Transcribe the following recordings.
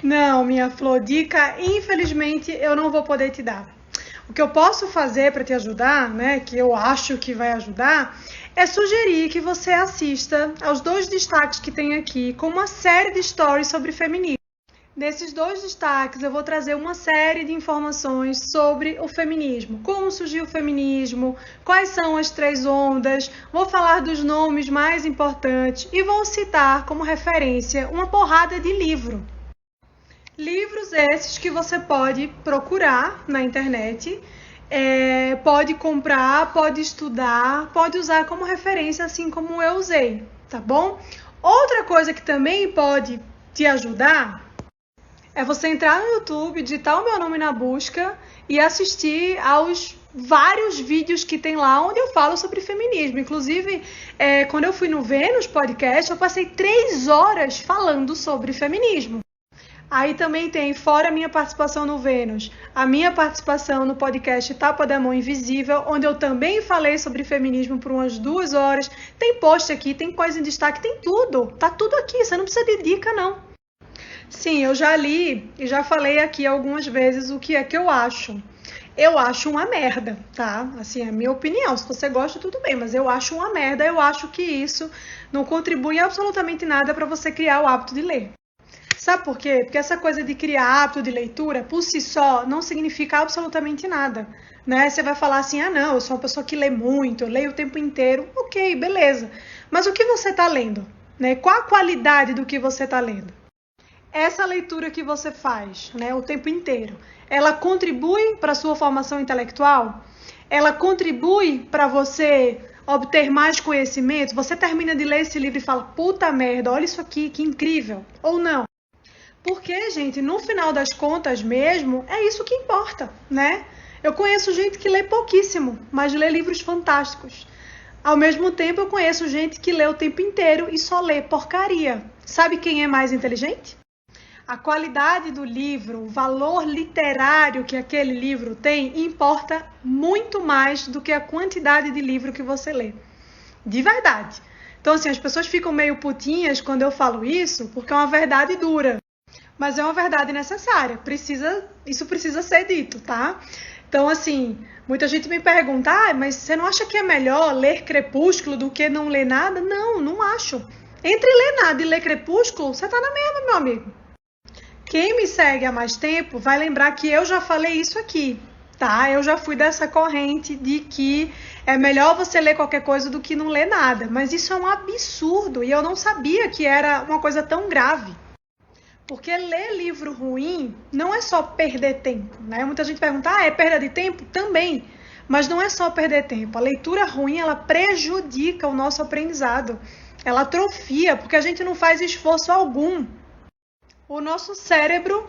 Não, minha flor, dica, infelizmente eu não vou poder te dar. O que eu posso fazer para te ajudar, né, que eu acho que vai ajudar, é sugerir que você assista aos 2 destaques que tem aqui, com uma série de stories sobre feminismo. Nesses 2 destaques, eu vou trazer uma série de informações sobre o feminismo. Como surgiu o feminismo, quais são as 3 ondas, vou falar dos nomes mais importantes e vou citar como referência uma porrada de livro. Livros esses que você pode procurar na internet, pode comprar, pode estudar, pode usar como referência, assim como eu usei, tá bom? Outra coisa que também pode te ajudar é você entrar no YouTube, digitar o meu nome na busca e assistir aos vários vídeos que tem lá onde eu falo sobre feminismo. Inclusive, quando eu fui no Vênus Podcast, eu passei 3 horas falando sobre feminismo. Aí também tem, fora a minha participação no Vênus, a minha participação no podcast Tapa da Mão Invisível, onde eu também falei sobre feminismo por umas 2 horas. Tem post aqui, tem coisa em destaque, tem tudo. Tá tudo aqui, você não precisa de dica, não. Sim, eu já li e já falei aqui algumas vezes o que é que eu acho. Eu acho uma merda, tá? Assim, é a minha opinião. Se você gosta, tudo bem, mas eu acho uma merda. Eu acho que isso não contribui absolutamente nada para você criar o hábito de ler. Sabe por quê? Porque essa coisa de criar hábito de leitura, por si só, não significa absolutamente nada, né? Você vai falar assim, não, eu sou uma pessoa que lê muito, eu leio o tempo inteiro. Ok, beleza. Mas o que você está lendo? Né? Qual a qualidade do que você está lendo? Essa leitura que você faz, né, o tempo inteiro, ela contribui para a sua formação intelectual? Ela contribui para você obter mais conhecimento? Você termina de ler esse livro e fala, puta merda, olha isso aqui, que incrível. Ou não? Porque, gente, no final das contas mesmo, é isso que importa, né? Eu conheço gente que lê pouquíssimo, mas lê livros fantásticos. Ao mesmo tempo, eu conheço gente que lê o tempo inteiro e só lê porcaria. Sabe quem é mais inteligente? A qualidade do livro, o valor literário que aquele livro tem, importa muito mais do que a quantidade de livro que você lê. De verdade. Então, assim, as pessoas ficam meio putinhas quando eu falo isso, porque é uma verdade dura. Mas é uma verdade necessária, isso precisa ser dito, tá? Então, assim, muita gente me pergunta, mas você não acha que é melhor ler Crepúsculo do que não ler nada? Não, não acho. Entre ler nada e ler Crepúsculo, você tá na mesma, meu amigo. Quem me segue há mais tempo vai lembrar que eu já falei isso aqui, tá? Eu já fui dessa corrente de que é melhor você ler qualquer coisa do que não ler nada. Mas isso é um absurdo e eu não sabia que era uma coisa tão grave. Porque ler livro ruim não é só perder tempo, né? Muita gente pergunta, é perda de tempo? Também. Mas não é só perder tempo. A leitura ruim, ela prejudica o nosso aprendizado. Ela atrofia, porque a gente não faz esforço algum. O nosso cérebro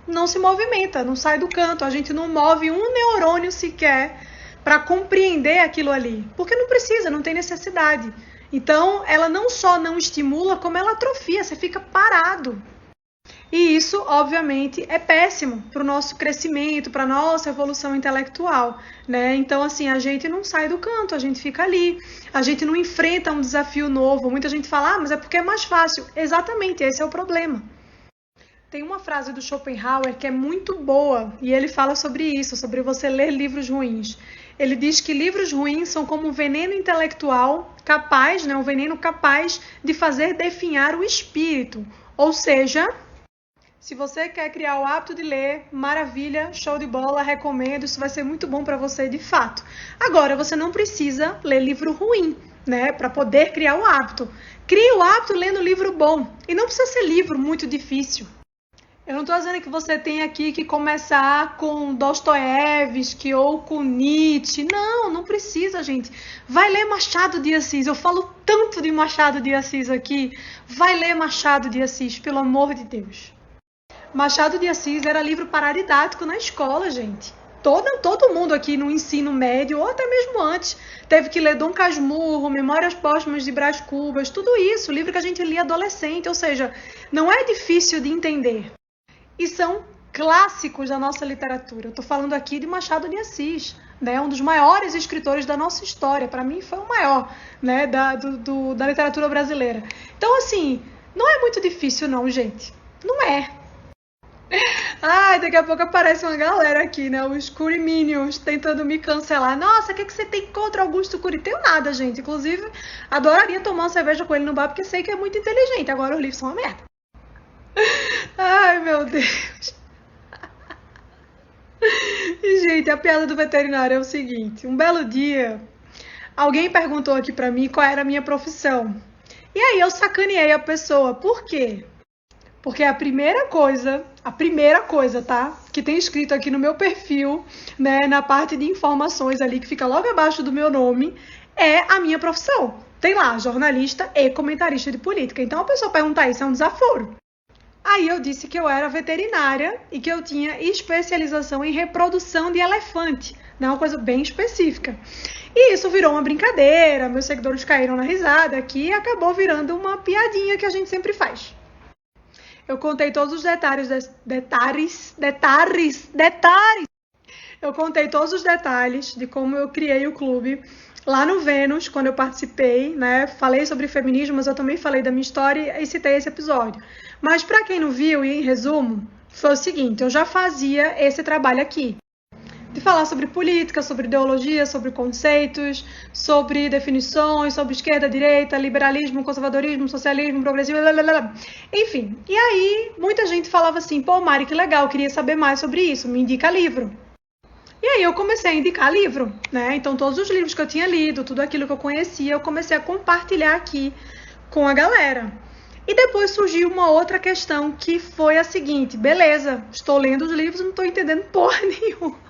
não se movimenta, não sai do canto. A gente não move um neurônio sequer para compreender aquilo ali. Porque não precisa, não tem necessidade. Então, ela não só não estimula, como ela atrofia, você fica parado. E isso, obviamente, é péssimo para o nosso crescimento, para a nossa evolução intelectual, né? Então, assim, a gente não sai do canto, a gente fica ali, a gente não enfrenta um desafio novo. Muita gente fala, mas é porque é mais fácil. Exatamente, esse é o problema. Tem uma frase do Schopenhauer que é muito boa e ele fala sobre isso, sobre você ler livros ruins. Ele diz que livros ruins são como um veneno intelectual capaz, né, um veneno capaz de fazer definhar o espírito. Ou seja, se você quer criar o hábito de ler, maravilha, show de bola, recomendo, isso vai ser muito bom para você de fato. Agora, você não precisa ler livro ruim, né, para poder criar o hábito. Crie o hábito lendo livro bom. E não precisa ser livro muito difícil. Eu não estou dizendo que você tem aqui que começar com Dostoiévski ou com Nietzsche. Não, não precisa, gente. Vai ler Machado de Assis. Eu falo tanto de Machado de Assis aqui. Vai ler Machado de Assis, pelo amor de Deus. Machado de Assis era livro paradidático na escola, gente. Todo mundo aqui no ensino médio, ou até mesmo antes, teve que ler Dom Casmurro, Memórias Póstumas de Brás Cubas, tudo isso, livro que a gente lia adolescente. Ou seja, não é difícil de entender. E são clássicos da nossa literatura. Eu estou falando aqui de Machado de Assis, né? Um dos maiores escritores da nossa história. Para mim, foi o maior, né? da literatura brasileira. Então, assim, não é muito difícil não, gente. Não é. Ai, daqui a pouco aparece uma galera aqui, né? Os Cury Minions tentando me cancelar. Nossa, o que você tem contra Augusto Cury? Tenho nada, gente. Inclusive, adoraria tomar uma cerveja com ele no bar, porque sei que é muito inteligente. Agora os livros são uma merda. Ai, meu Deus. E, gente, a piada do veterinário é o seguinte. Um belo dia, alguém perguntou aqui pra mim qual era a minha profissão. E aí eu sacaneei a pessoa. Por quê? Porque a primeira coisa, tá? Que tem escrito aqui no meu perfil, né, na parte de informações ali, que fica logo abaixo do meu nome, é a minha profissão. Tem lá, jornalista e comentarista de política. Então a pessoa perguntar isso é um desaforo. Aí eu disse que eu era veterinária e que eu tinha especialização em reprodução de elefante, né, uma coisa bem específica. E isso virou uma brincadeira, meus seguidores caíram na risada aqui e acabou virando uma piadinha que a gente sempre faz. Eu contei todos os detalhes. Eu contei todos os detalhes de como eu criei o clube lá no Vênus, quando eu participei, né? Falei sobre feminismo, mas eu também falei da minha história e citei esse episódio. Mas para quem não viu, e em resumo, foi o seguinte, eu já fazia esse trabalho aqui. De falar sobre política, sobre ideologia, sobre conceitos, sobre definições, sobre esquerda, direita, liberalismo, conservadorismo, socialismo, progressismo, blá, blá, blá. Enfim. E aí, muita gente falava assim, pô, Mari, que legal, queria saber mais sobre isso, me indica livro. E aí eu comecei a indicar livro, né? Então todos os livros que eu tinha lido, tudo aquilo que eu conhecia, eu comecei a compartilhar aqui com a galera. E depois surgiu uma outra questão que foi a seguinte, beleza, estou lendo os livros e não estou entendendo porra nenhuma.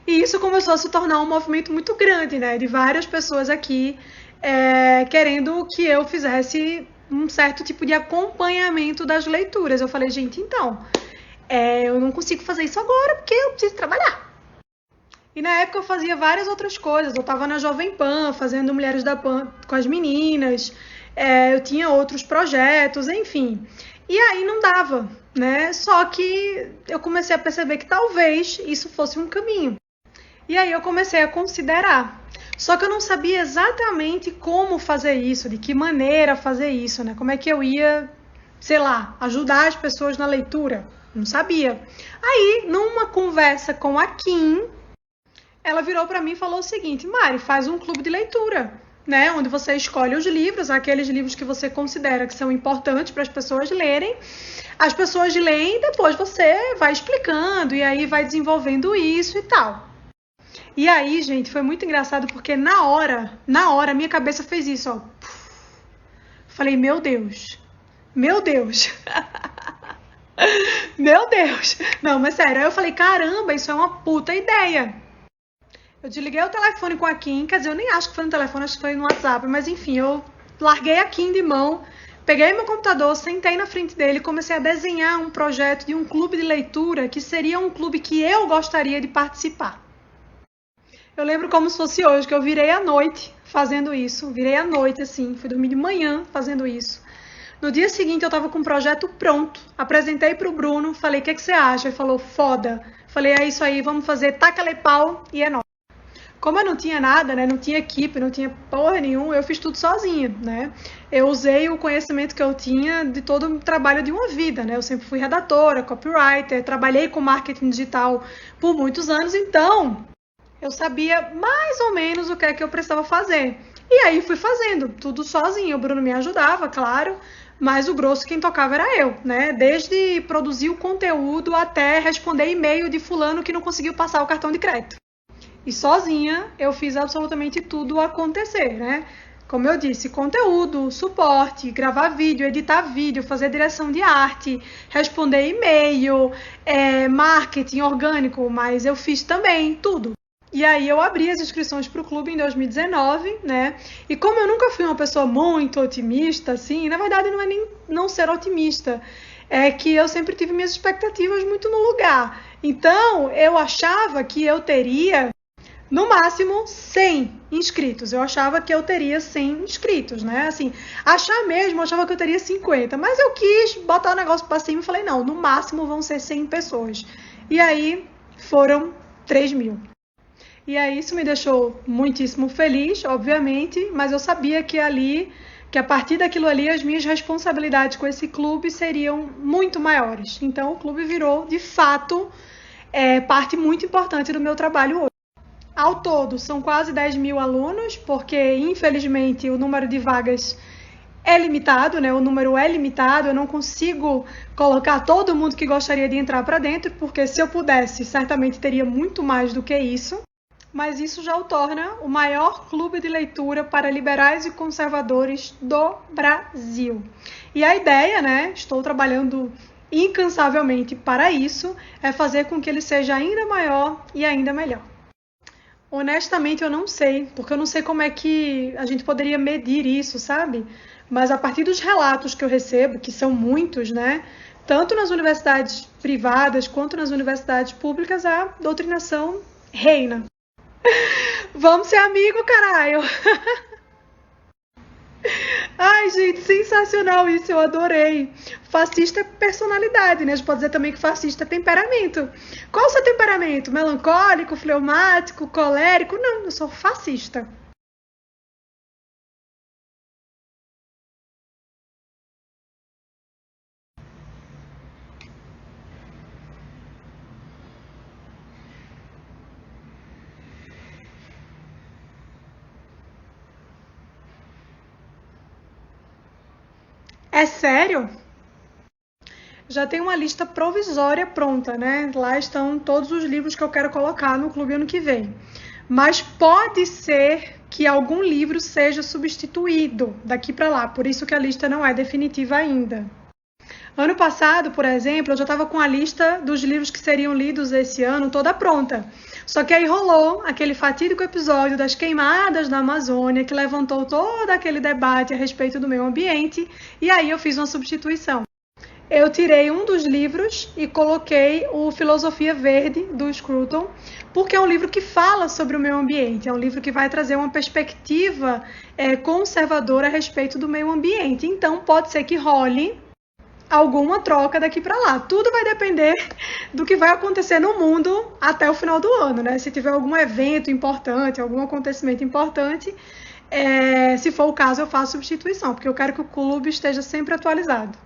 E isso começou a se tornar um movimento muito grande, né? De várias pessoas aqui querendo que eu fizesse um certo tipo de acompanhamento das leituras. Eu falei, gente, então, eu não consigo fazer isso agora porque eu preciso trabalhar. E na época eu fazia várias outras coisas. Eu estava na Jovem Pan, fazendo Mulheres da Pan com as meninas. Eu tinha outros projetos, enfim. E aí não dava, né? Só que eu comecei a perceber que talvez isso fosse um caminho. E aí eu comecei a considerar. Só que eu não sabia exatamente como fazer isso, de que maneira fazer isso, né? Como é que eu ia, sei lá, ajudar as pessoas na leitura. Não sabia. Aí, numa conversa com a Kim, ela virou para mim e falou o seguinte, Mari, faz um clube de leitura, né? Onde você escolhe os livros, aqueles livros que você considera que são importantes para as pessoas lerem. As pessoas leem e depois você vai explicando e aí vai desenvolvendo isso e tal. E aí, gente, foi muito engraçado porque na hora, minha cabeça fez isso, ó. Falei, meu Deus. Meu Deus. Não, mas sério, aí eu falei, caramba, isso é uma puta ideia. Eu desliguei o telefone com a Kim, quer dizer, eu nem acho que foi no telefone, acho que foi no WhatsApp, mas enfim, eu larguei a Kim de mão, peguei meu computador, sentei na frente dele e comecei a desenhar um projeto de um clube de leitura que seria um clube que eu gostaria de participar. Eu lembro como se fosse hoje, que eu virei à noite fazendo isso, assim, fui dormir de manhã fazendo isso. No dia seguinte eu tava com o projeto pronto, apresentei pro Bruno, falei, o que você acha? Ele falou, foda. Falei, é isso aí, vamos fazer taca-lhe pau e é nóis. Como eu não tinha nada, né, não tinha equipe, não tinha porra nenhuma, eu fiz tudo sozinha, né? Eu usei o conhecimento que eu tinha de todo o trabalho de uma vida, né? Eu sempre fui redatora, copywriter, trabalhei com marketing digital por muitos anos, então eu sabia mais ou menos o que é que eu precisava fazer. E aí fui fazendo, tudo sozinho. O Bruno me ajudava, claro, mas o grosso quem tocava era eu, né? Desde produzir o conteúdo até responder e-mail de fulano que não conseguiu passar o cartão de crédito. E sozinha eu fiz absolutamente tudo acontecer, né? Como eu disse, conteúdo, suporte, gravar vídeo, editar vídeo, fazer direção de arte, responder e-mail, marketing orgânico, mas eu fiz também tudo. E aí eu abri as inscrições para o clube em 2019, né? E como eu nunca fui uma pessoa muito otimista, assim, na verdade não é nem não ser otimista, é que eu sempre tive minhas expectativas muito no lugar. Então, eu achava que eu teria, no máximo, 100 inscritos. Eu achava que eu teria 100 inscritos, né? Assim, achar mesmo, eu achava que eu teria 50. Mas eu quis botar o negócio para cima e falei, não, no máximo vão ser 100 pessoas. E aí, foram 3.000. E aí isso me deixou muitíssimo feliz, obviamente, mas eu sabia que ali que a partir daquilo ali as minhas responsabilidades com esse clube seriam muito maiores. Então o clube virou, de fato, parte muito importante do meu trabalho hoje. Ao todo, são quase 10 mil alunos, porque infelizmente o número de vagas é limitado, né? O número é limitado, eu não consigo colocar todo mundo que gostaria de entrar para dentro, porque se eu pudesse, certamente teria muito mais do que isso. Mas isso já o torna o maior clube de leitura para liberais e conservadores do Brasil. E a ideia, né? Estou trabalhando incansavelmente para isso, é fazer com que ele seja ainda maior e ainda melhor. Honestamente, eu não sei, porque eu não sei como é que a gente poderia medir isso, sabe? Mas a partir dos relatos que eu recebo, que são muitos, né? Tanto nas universidades privadas quanto nas universidades públicas, a doutrinação reina. Vamos ser amigo, caralho! Ai, gente, sensacional isso, eu adorei. Fascista é personalidade, né? A gente pode dizer também que fascista é temperamento. Qual o seu temperamento? Melancólico, fleumático, colérico? Não, eu sou fascista. É sério? Já tem uma lista provisória pronta, né? Lá estão todos os livros que eu quero colocar no clube ano que vem. Mas pode ser que algum livro seja substituído daqui para lá, por isso que a lista não é definitiva ainda. Ano passado, por exemplo, eu já estava com a lista dos livros que seriam lidos esse ano toda pronta. Só que aí rolou aquele fatídico episódio das queimadas da Amazônia, que levantou todo aquele debate a respeito do meio ambiente, e aí eu fiz uma substituição. Eu tirei um dos livros e coloquei o Filosofia Verde, do Scruton, porque é um livro que fala sobre o meio ambiente, é um livro que vai trazer uma perspectiva conservadora a respeito do meio ambiente. Então, pode ser que role alguma troca daqui para lá. Tudo vai depender do que vai acontecer no mundo até o final do ano, né? Se tiver algum evento importante, algum acontecimento importante, se for o caso, eu faço substituição, porque eu quero que o clube esteja sempre atualizado.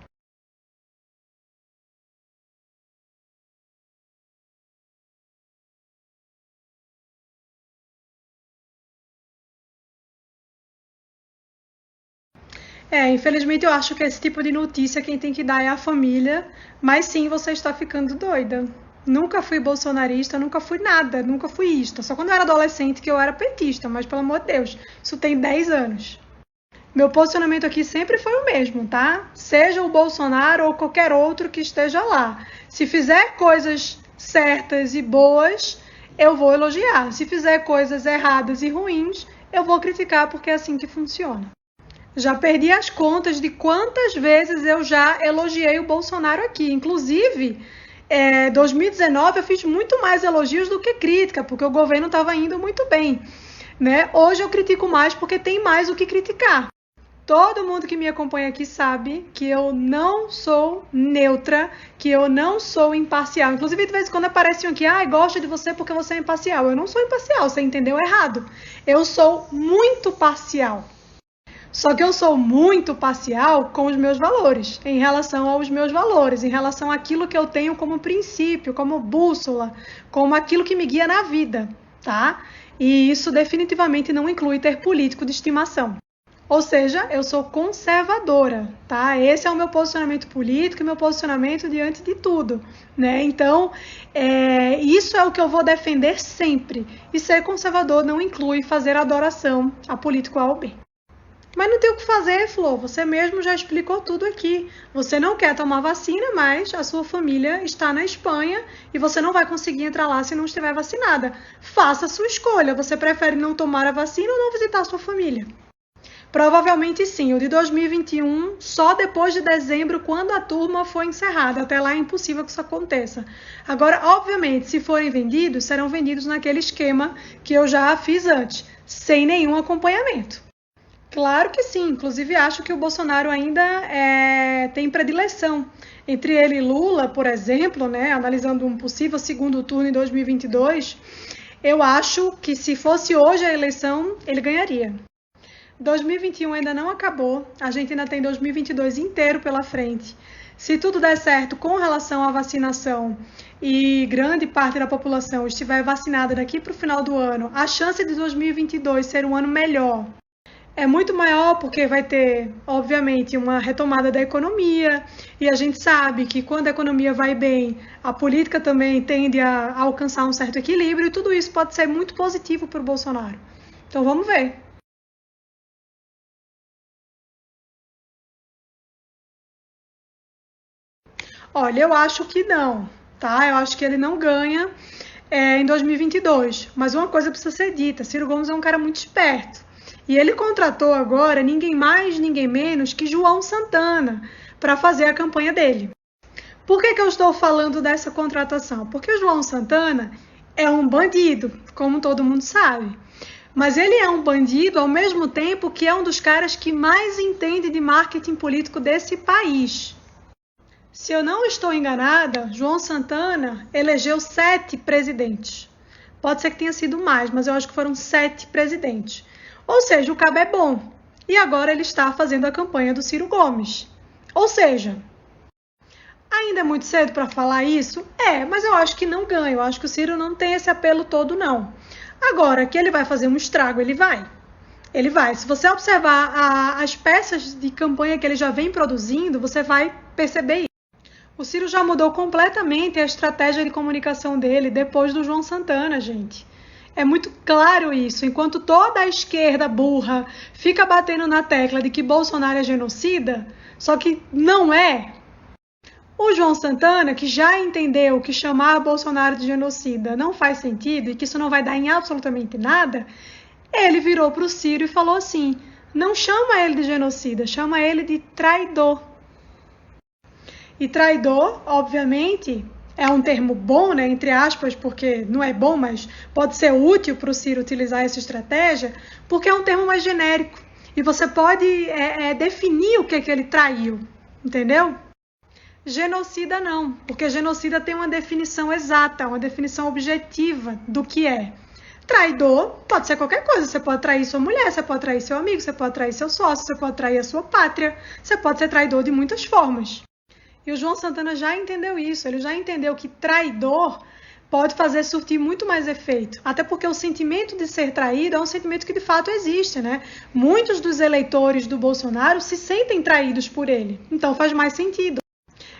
Infelizmente eu acho que esse tipo de notícia quem tem que dar é a família, mas sim, você está ficando doida. Nunca fui bolsonarista, nunca fui nada, nunca fui isto. Só quando eu era adolescente que eu era petista, mas pelo amor de Deus, isso tem 10 anos. Meu posicionamento aqui sempre foi o mesmo, tá? Seja o Bolsonaro ou qualquer outro que esteja lá. Se fizer coisas certas e boas, eu vou elogiar. Se fizer coisas erradas e ruins, eu vou criticar porque é assim que funciona. Já perdi as contas de quantas vezes eu já elogiei o Bolsonaro aqui. Inclusive, 2019 eu fiz muito mais elogios do que crítica, porque o governo estava indo muito bem, né? Hoje eu critico mais porque tem mais o que criticar. Todo mundo que me acompanha aqui sabe que eu não sou neutra, que eu não sou imparcial. Inclusive, de vez em quando aparecem aqui, gosto de você porque você é imparcial. Eu não sou imparcial, você entendeu errado. Eu sou muito parcial. Só que eu sou muito parcial com os meus valores, em relação aos meus valores, em relação àquilo que eu tenho como princípio, como bússola, como aquilo que me guia na vida, tá? E isso definitivamente não inclui ter político de estimação. Ou seja, eu sou conservadora, tá? Esse é o meu posicionamento político e meu posicionamento diante de tudo, né? Então, isso é o que eu vou defender sempre. E ser conservador não inclui fazer adoração a político A ou B. Mas não tem o que fazer, Flor. Você mesmo já explicou tudo aqui. Você não quer tomar vacina, mas a sua família está na Espanha e você não vai conseguir entrar lá se não estiver vacinada. Faça a sua escolha. Você prefere não tomar a vacina ou não visitar a sua família? Provavelmente sim. O de 2021, só depois de dezembro, quando a turma for encerrada. Até lá é impossível que isso aconteça. Agora, obviamente, se forem vendidos, serão vendidos naquele esquema que eu já fiz antes, sem nenhum acompanhamento. Claro que sim, inclusive acho que o Bolsonaro ainda tem predileção. Entre ele e Lula, por exemplo, né, analisando um possível segundo turno em 2022, eu acho que se fosse hoje a eleição, ele ganharia. 2021 ainda não acabou, a gente ainda tem 2022 inteiro pela frente. Se tudo der certo com relação à vacinação e grande parte da população estiver vacinada daqui para o final do ano, a chance de 2022 ser um ano melhor é muito maior, porque vai ter, obviamente, uma retomada da economia, e a gente sabe que quando a economia vai bem, a política também tende a alcançar um certo equilíbrio, e tudo isso pode ser muito positivo para o Bolsonaro. Então vamos ver. Olha, eu acho que não, tá? Eu acho que ele não ganha em 2022. Mas uma coisa precisa ser dita: Ciro Gomes é um cara muito esperto. E ele contratou agora ninguém mais, ninguém menos que João Santana para fazer a campanha dele. Por que eu estou falando dessa contratação? Porque o João Santana é um bandido, como todo mundo sabe. Mas ele é um bandido ao mesmo tempo que é um dos caras que mais entende de marketing político desse país. Se eu não estou enganada, João Santana elegeu 7 presidentes. Pode ser que tenha sido mais, mas eu acho que foram 7 presidentes. Ou seja, o cabo é bom. E agora ele está fazendo a campanha do Ciro Gomes. Ou seja, ainda é muito cedo para falar isso? Mas eu acho que não ganha. Eu acho que o Ciro não tem esse apelo todo, não. Agora, que ele vai fazer um estrago, ele vai. Ele vai. Se você observar as peças de campanha que ele já vem produzindo, você vai perceber isso. O Ciro já mudou completamente a estratégia de comunicação dele depois do João Santana, gente. É muito claro isso. Enquanto toda a esquerda burra fica batendo na tecla de que Bolsonaro é genocida, só que não é. O João Santana, que já entendeu que chamar Bolsonaro de genocida não faz sentido e que isso não vai dar em absolutamente nada, ele virou para o Ciro e falou assim: não chama ele de genocida, chama ele de traidor. E traidor, obviamente, é um termo bom, né, entre aspas, porque não é bom, mas pode ser útil para o Ciro utilizar essa estratégia, porque é um termo mais genérico. E você pode definir o que ele traiu, entendeu? Genocida não, porque genocida tem uma definição exata, uma definição objetiva do que é. Traidor pode ser qualquer coisa. Você pode trair sua mulher, você pode trair seu amigo, você pode trair seu sócio, você pode trair a sua pátria, você pode ser traidor de muitas formas. E o João Santana já entendeu isso, ele já entendeu que traidor pode fazer surtir muito mais efeito. Até porque o sentimento de ser traído é um sentimento que de fato existe, né? Muitos dos eleitores do Bolsonaro se sentem traídos por ele, então faz mais sentido.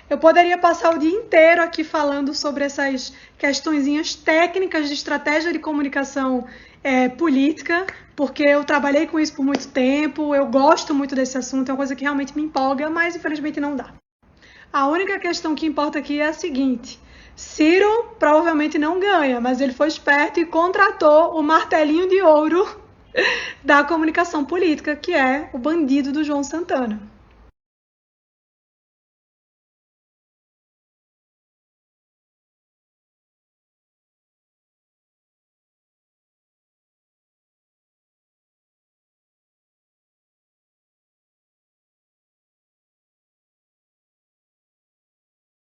Eu poderia passar o dia inteiro aqui falando sobre essas questõezinhas técnicas de estratégia de comunicação política, porque eu trabalhei com isso por muito tempo, eu gosto muito desse assunto, é uma coisa que realmente me empolga, mas infelizmente não dá. A única questão que importa aqui é a seguinte: Ciro provavelmente não ganha, mas ele foi esperto e contratou o martelinho de ouro da comunicação política, que é o bandido do João Santana.